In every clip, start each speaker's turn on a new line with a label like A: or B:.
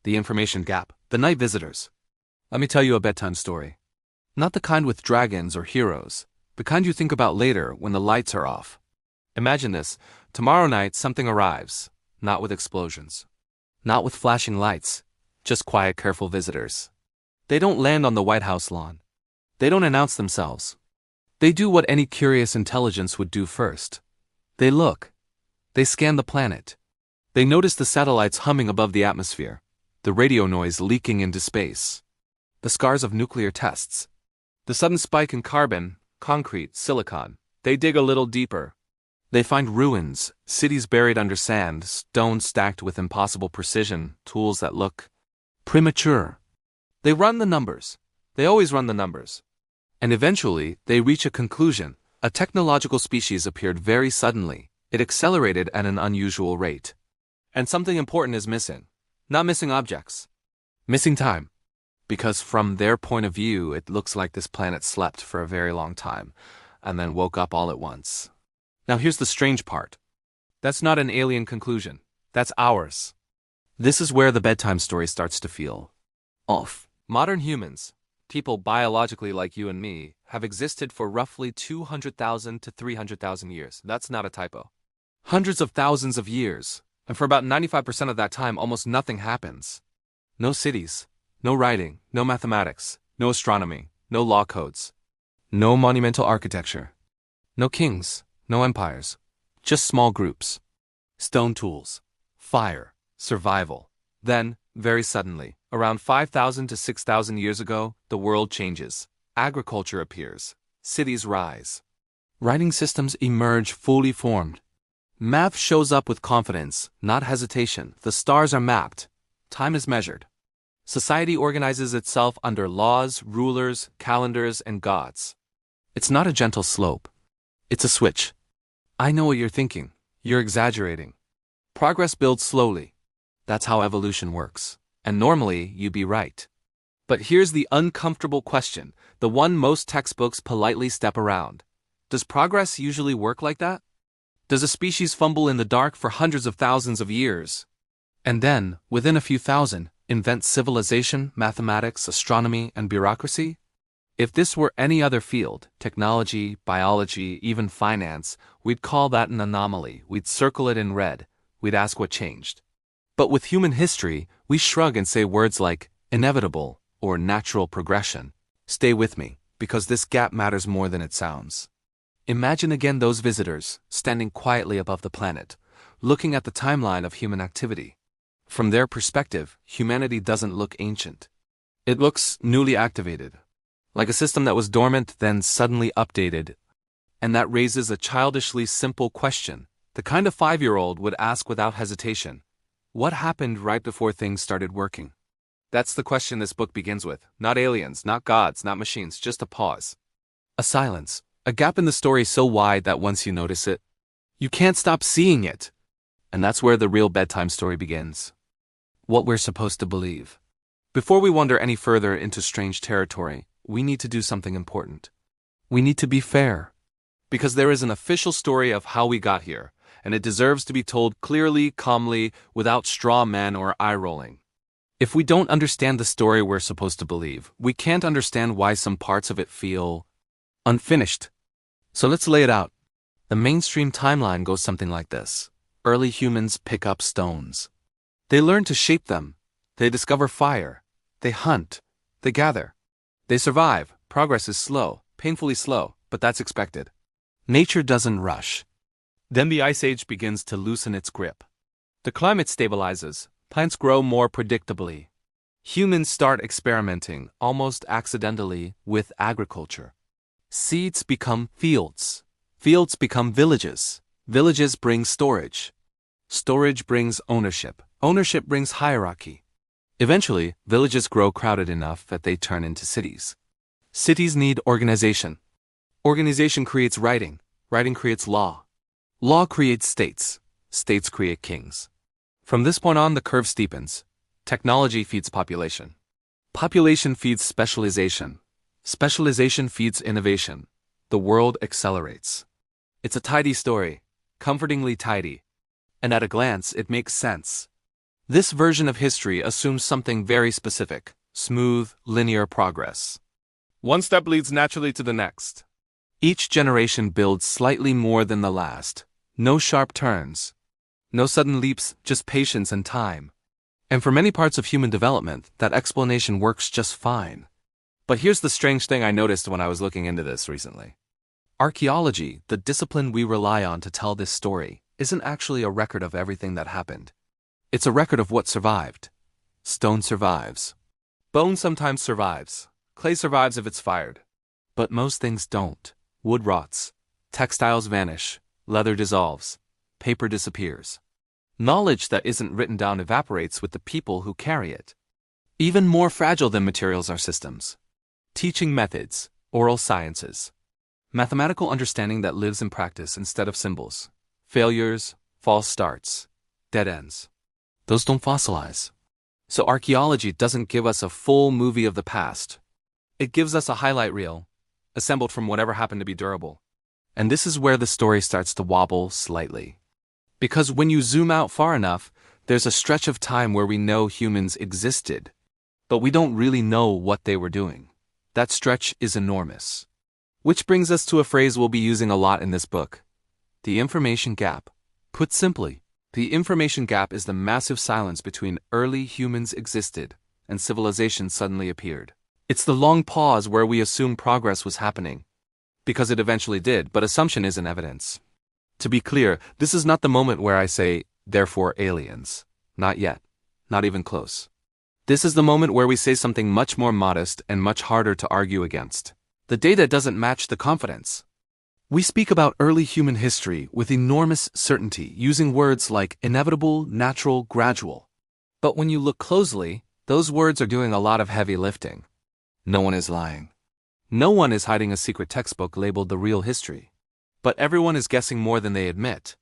A: the information gap, the night visitors. Let me tell you a bedtime story. Not the kind with dragons or heroes, the kind you think about later when the lights are off. Imagine this, tomorrow night something arrives, not with explosions, not with flashing lights, just quiet, careful visitors. They don't land on the White House lawn. They don't announce themselves. They do what any curious intelligence would do first. They look. They scan the planet. They notice the satellites humming above the atmosphere, the radio noise leaking into space, the scars of nuclear tests, the sudden spike in carbon, concrete, silicon. They dig a little deeper. They find ruins, cities buried under sand, stones stacked with impossible precision, tools that look premature. They run the numbers. They always run the numbers. And eventually, they reach a conclusion. A technological species appeared very suddenly. It accelerated at an unusual rate. And something important is missing. Not missing objects. Missing time. Because from their point of view, it looks like this planet slept for a very long time, and then woke up all at once. Now here's the strange part. That's not an alien conclusion. That's ours. This is where the bedtime story starts to feel off. Modern humans, people biologically like you and me, have existed for roughly 200,000 to 300,000 years. That's not a typo. Hundreds of thousands of years, and for about 95% of that time, almost nothing happens. No cities, no writing, no mathematics, no astronomy, no law codes, no monumental architecture, no kings, no empires, just small groups. Stone tools, fire, survival. Then, very suddenly, around 5,000 to 6,000 years ago, the world changes. Agriculture appears. Cities rise. Writing systems emerge fully formed. Math shows up with confidence, not hesitation. The stars are mapped. Time is measured. Society organizes itself under laws, rulers, calendars, and gods. It's not a gentle slope. It's a switch. I know what you're thinking. You're exaggerating. Progress builds slowly. That's how evolution works. And normally, you'd be right. But here's the uncomfortable question, the one most textbooks politely step around. Does progress usually work like that? Does a species fumble in the dark for hundreds of thousands of years, and then, within a few thousand, invent civilization, mathematics, astronomy, and bureaucracy? If this were any other field, technology, biology, even finance, we'd call that an anomaly. We'd circle it in red. We'd ask what changed. But with human history, we shrug and say words like inevitable or natural progression. Stay with me, because this gap matters more than it sounds. Imagine again those visitors, standing quietly above the planet, looking at the timeline of human activity. From their perspective, humanity doesn't look ancient. It looks newly activated, like a system that was dormant then suddenly updated. And that raises a childishly simple question, the kind a 5-year-old would ask without hesitation. What happened right before things started working? That's the question this book begins with. Not aliens, not gods, not machines, just a pause. A silence. A gap in the story so wide that once you notice it, you can't stop seeing it. And that's where the real bedtime story begins. What we're supposed to believe. Before we wander any further into strange territory, we need to do something important. We need to be fair. Because there is an official story of how we got here, and it deserves to be told clearly, calmly, without straw man or eye-rolling. If we don't understand the story we're supposed to believe, we can't understand why some parts of it feel unfinished. So let's lay it out. The mainstream timeline goes something like this. Early humans pick up stones. They learn to shape them. They discover fire. They hunt. They gather. They survive. Progress is slow, painfully slow, but that's expected. Nature doesn't rush. Then the Ice Age begins to loosen its grip. The climate stabilizes. Plants grow more predictably. Humans start experimenting, almost accidentally, with agriculture. Seeds become fields. Fields become villages. Villages bring storage. Storage brings ownership. Ownership brings hierarchy. Eventually, villages grow crowded enough that they turn into cities. Cities need organization. Organization creates writing. Writing creates law. Law creates states. States create kings. From this point on, the curve steepens. Technology feeds population. Population feeds specialization. Specialization feeds innovation. The world accelerates. It's a tidy story, comfortingly tidy. And at a glance, it makes sense. This version of history assumes something very specific: smooth, linear progress. One step leads naturally to the next. Each generation builds slightly more than the last. No sharp turns. No sudden leaps, just patience and time. And for many parts of human development, that explanation works just fine. But here's the strange thing I noticed when I was looking into this recently. Archaeology, the discipline we rely on to tell this story, isn't actually a record of everything that happened. It's a record of what survived. Stone survives. Bone sometimes survives. Clay survives if it's fired. But most things don't. Wood rots. Textiles vanish. Leather dissolves. Paper disappears. Knowledge that isn't written down evaporates with the people who carry it. Even more fragile than materials are systems. Teaching methods, oral sciences. Mathematical understanding that lives in practice instead of symbols. Failures, false starts, dead ends. Those don't fossilize. So archaeology doesn't give us a full movie of the past. It gives us a highlight reel, assembled from whatever happened to be durable. And this is where the story starts to wobble slightly. Because when you zoom out far enough, there's a stretch of time where we know humans existed, but we don't really know what they were doing. That stretch is enormous. Which brings us to a phrase we'll be using a lot in this book: the information gap. Put simply, the information gap is the massive silence between early humans existed and civilization suddenly appeared. It's the long pause where we assume progress was happening, because it eventually did, but assumption isn't evidence. To be clear, this is not the moment where I say, therefore aliens. Not yet. Not even close. This is the moment where we say something much more modest and much harder to argue against. The data doesn't match the confidence. We speak about early human history with enormous certainty, using words like inevitable, natural, gradual. But when you look closely, those words are doing a lot of heavy lifting. No one is lying. No one is hiding a secret textbook labeled the real history. But everyone is guessing more than they admit.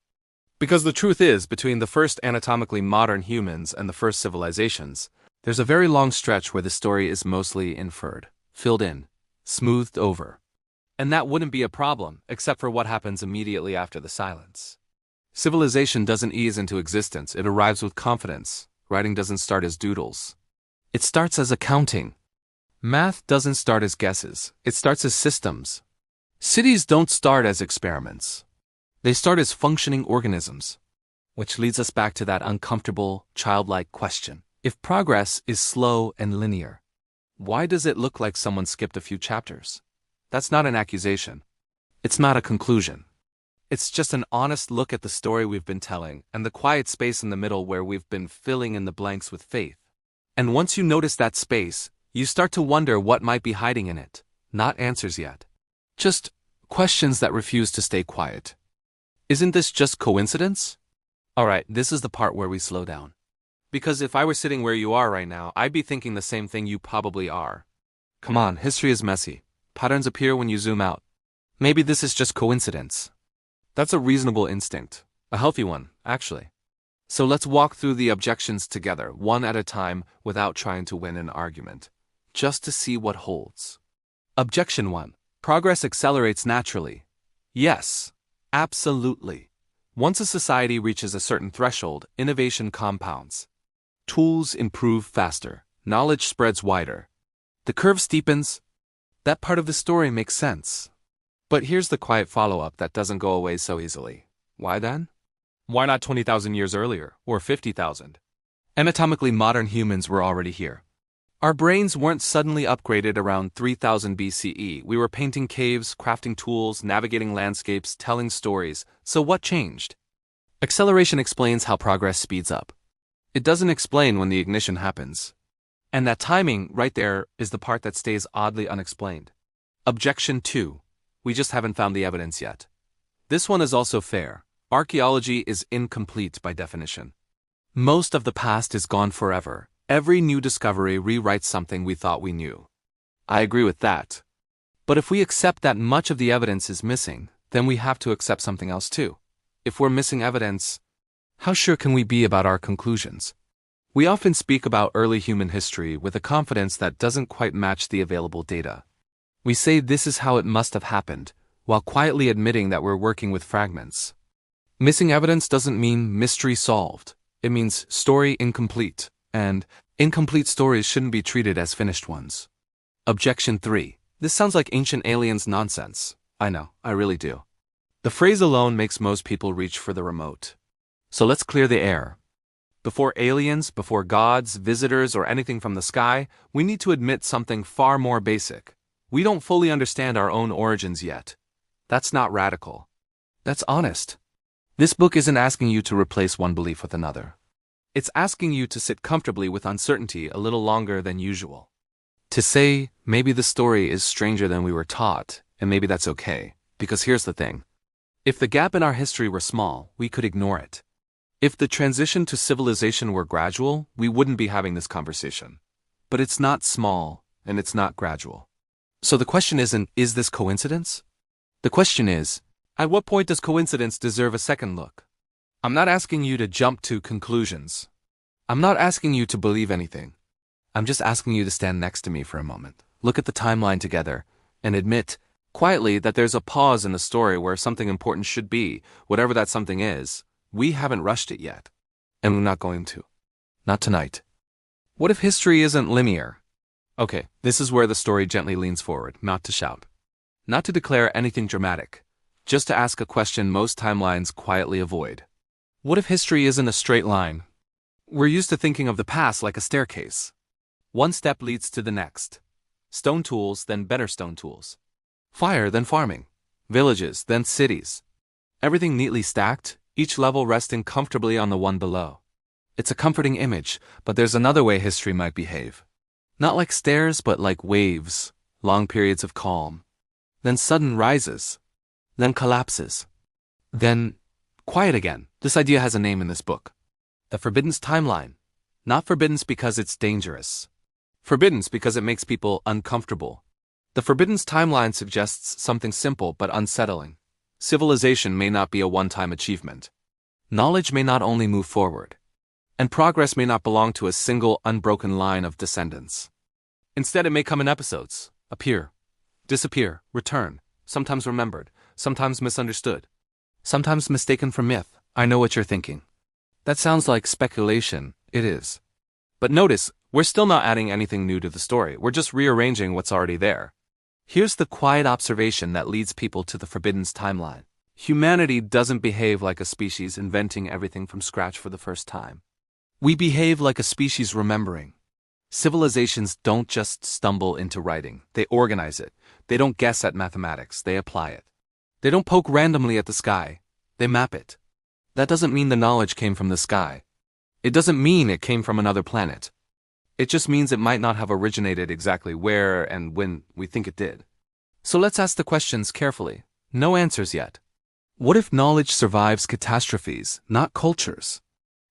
A: Because the truth is, between the first anatomically modern humans and the first civilizations, there's a very long stretch where the story is mostly inferred, filled in, smoothed over. And that wouldn't be a problem, except for what happens immediately after the silence. Civilization doesn't ease into existence, it arrives with confidence. Writing doesn't start as doodles. It starts as accounting. Math doesn't start as guesses, it starts as systems. Cities don't start as experiments. They start as functioning organisms. Which leads us back to that uncomfortable, childlike question. If progress is slow and linear, why does it look like someone skipped a few chapters? That's not an accusation. It's not a conclusion. It's just an honest look at the story we've been telling and the quiet space in the middle where we've been filling in the blanks with faith. And once you notice that space, you start to wonder what might be hiding in it. Not answers yet. Just questions that refuse to stay quiet. Isn't this just coincidence? Alright, this is the part where we slow down. Because if I were sitting where you are right now, I'd be thinking the same thing you probably are. Come on, history is messy. Patterns appear when you zoom out. Maybe this is just coincidence. That's a reasonable instinct. A healthy one, actually. So let's walk through the objections together, one at a time, without trying to win an argument. Just to see what holds. Objection 1. Progress accelerates naturally. Yes, absolutely. Once a society reaches a certain threshold, innovation compounds. Tools improve faster. Knowledge spreads wider. The curve steepens. That part of the story makes sense. But here's the quiet follow-up that doesn't go away so easily. Why then? Why not 20,000 years earlier, or 50,000? Anatomically modern humans were already here. Our brains weren't suddenly upgraded around 3000 BCE. We were painting caves, crafting tools, navigating landscapes, telling stories. So what changed? Acceleration explains how progress speeds up. It doesn't explain when the ignition happens. And that timing right there is the part that stays oddly unexplained. Objection 2. We just haven't found the evidence yet. This one is also fair. Archaeology is incomplete by definition. Most of the past is gone forever. Every new discovery rewrites something we thought we knew. I agree with that. But if we accept that much of the evidence is missing, then we have to accept something else too. If we're missing evidence, how sure can we be about our conclusions? We often speak about early human history with a confidence that doesn't quite match the available data. We say this is how it must have happened, while quietly admitting that we're working with fragments. Missing evidence doesn't mean mystery solved. It means story incomplete, and incomplete stories shouldn't be treated as finished ones. Objection 3. This sounds like ancient aliens nonsense. I know, I really do. The phrase alone makes most people reach for the remote. So let's clear the air. Before aliens, before gods, visitors, or anything from the sky, we need to admit something far more basic. We don't fully understand our own origins yet. That's not radical. That's honest. This book isn't asking you to replace one belief with another. It's asking you to sit comfortably with uncertainty a little longer than usual. To say, maybe the story is stranger than we were taught, and maybe that's okay, because here's the thing. If the gap in our history were small, we could ignore it. If the transition to civilization were gradual, we wouldn't be having this conversation. But it's not small, and it's not gradual. So the question isn't, is this coincidence? The question is, at what point does coincidence deserve a second look? I'm not asking you to jump to conclusions. I'm not asking you to believe anything. I'm just asking you to stand next to me for a moment, look at the timeline together, and admit, quietly, that there's a pause in the story where something important should be, whatever that something is. We haven't rushed it yet. And we're not going to. Not tonight. What if history isn't linear? Okay, this is where the story gently leans forward, not to shout. Not to declare anything dramatic. Just to ask a question most timelines quietly avoid. What if history isn't a straight line? We're used to thinking of the past like a staircase. One step leads to the next. Stone tools, then better stone tools. Fire, then farming. Villages, then cities. Everything neatly stacked, each level resting comfortably on the one below. It's a comforting image, but there's another way history might behave. Not like stairs, but like waves, long periods of calm. Then sudden rises. Then collapses. Then quiet again. This idea has a name in this book. The Forbidden's timeline. Not forbidden because it's dangerous. Forbidden because it makes people uncomfortable. The Forbidden's timeline suggests something simple but unsettling. Civilization may not be a one-time achievement. Knowledge may not only move forward. And progress may not belong to a single unbroken line of descendants. Instead, it may come in episodes. Appear. Disappear. Return. Sometimes remembered. Sometimes misunderstood. Sometimes mistaken for myth. I know what you're thinking. That sounds like speculation. It is. But notice, we're still not adding anything new to the story. We're just rearranging what's already there. Here's the quiet observation that leads people to the Forbidden's timeline. Humanity doesn't behave like a species inventing everything from scratch for the first time. We behave like a species remembering. Civilizations don't just stumble into writing. They organize it. They don't guess at mathematics. They apply it. They don't poke randomly at the sky. They map it. That doesn't mean the knowledge came from the sky. It doesn't mean it came from another planet. It just means it might not have originated exactly where and when we think it did. So let's ask the questions carefully. No answers yet. What if knowledge survives catastrophes, not cultures?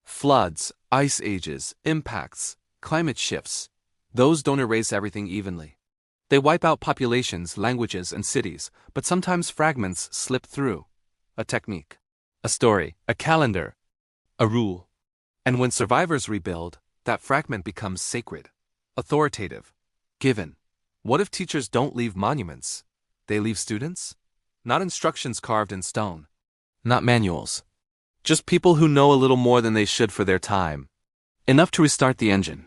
A: Floods, ice ages, impacts, climate shifts. Those don't erase everything evenly. They wipe out populations, languages, and cities, but sometimes fragments slip through. A technique, a story, a calendar, a rule. And when survivors rebuild, that fragment becomes sacred, authoritative, given. What if teachers don't leave monuments? They leave students? Not instructions carved in stone. Not manuals. Just people who know a little more than they should for their time. Enough to restart the engine.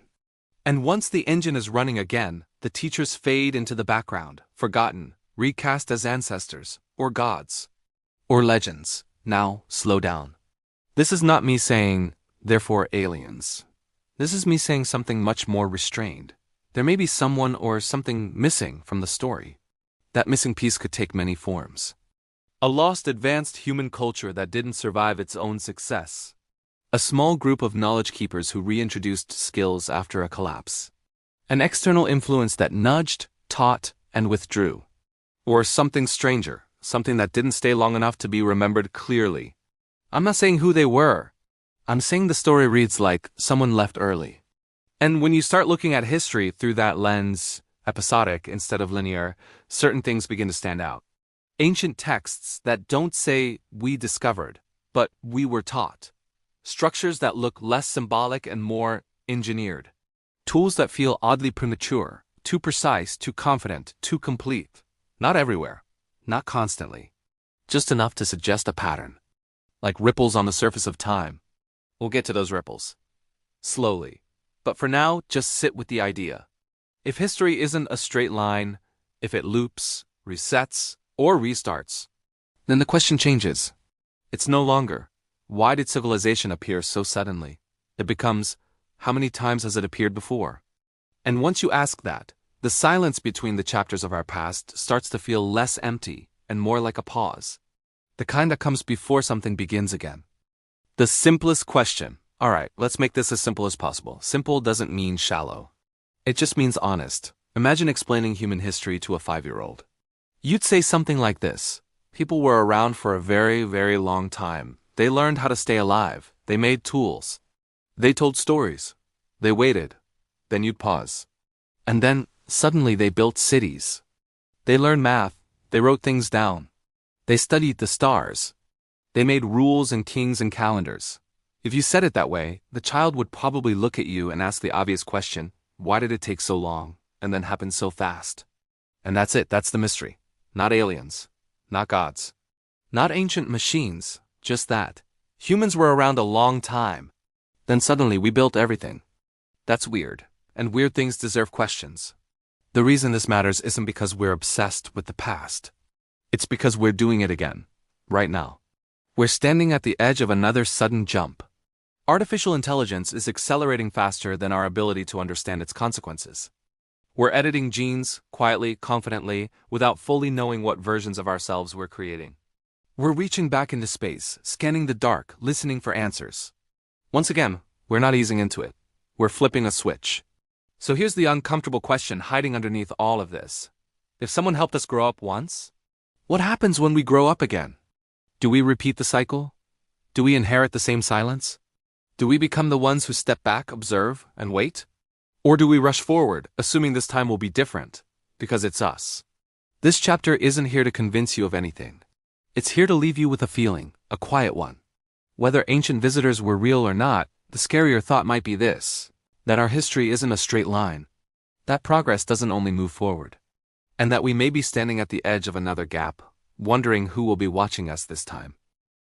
A: And once the engine is running again, the teachers fade into the background, forgotten, recast as ancestors, or gods, or legends. Now, slow down. This is not me saying, therefore aliens. This is me saying something much more restrained. There may be someone or something missing from the story. That missing piece could take many forms. A lost advanced human culture that didn't survive its own success. A small group of knowledge keepers who reintroduced skills after a collapse. An external influence that nudged, taught, and withdrew. Or something stranger, something that didn't stay long enough to be remembered clearly. I'm not saying who they were. I'm saying the story reads like someone left early. And when you start looking at history through that lens, episodic instead of linear, certain things begin to stand out. Ancient texts that don't say we discovered, but we were taught. Structures that look less symbolic and more engineered. Tools that feel oddly premature, too precise, too confident, too complete. Not everywhere. Not constantly. Just enough to suggest a pattern. Like ripples on the surface of time. We'll get to those ripples. Slowly. But for now, just sit with the idea. If history isn't a straight line, if it loops, resets, or restarts, then the question changes. It's no longer, why did civilization appear so suddenly? It becomes, how many times has it appeared before? And once you ask that, the silence between the chapters of our past starts to feel less empty and more like a pause. The kind that comes before something begins again. The simplest question. All right, let's make this as simple as possible. Simple doesn't mean shallow. It just means honest. Imagine explaining human history to a 5-year-old. You'd say something like this. People were around for a very, very long time. They learned how to stay alive. They made tools. They told stories. They waited. Then you'd pause. And then, suddenly they built cities. They learned math. They wrote things down. They studied the stars. They made rules and kings and calendars. If you said it that way, the child would probably look at you and ask the obvious question, why did it take so long, and then happen so fast? And that's it, that's the mystery. Not aliens. Not gods. Not ancient machines, just that. Humans were around a long time. Then suddenly we built everything. That's weird, and weird things deserve questions. The reason this matters isn't because we're obsessed with the past. It's because we're doing it again, right now. We're standing at the edge of another sudden jump. Artificial intelligence is accelerating faster than our ability to understand its consequences. We're editing genes, quietly, confidently, without fully knowing what versions of ourselves we're creating. We're reaching back into space, scanning the dark, listening for answers. Once again, we're not easing into it. We're flipping a switch. So here's the uncomfortable question hiding underneath all of this. If someone helped us grow up once, what happens when we grow up again? Do we repeat the cycle? Do we inherit the same silence? Do we become the ones who step back, observe, and wait? Or do we rush forward, assuming this time will be different, because it's us? This chapter isn't here to convince you of anything. It's here to leave you with a feeling, a quiet one. Whether ancient visitors were real or not, the scarier thought might be this, that our history isn't a straight line, that progress doesn't only move forward, and that we may be standing at the edge of another gap, wondering who will be watching us this time.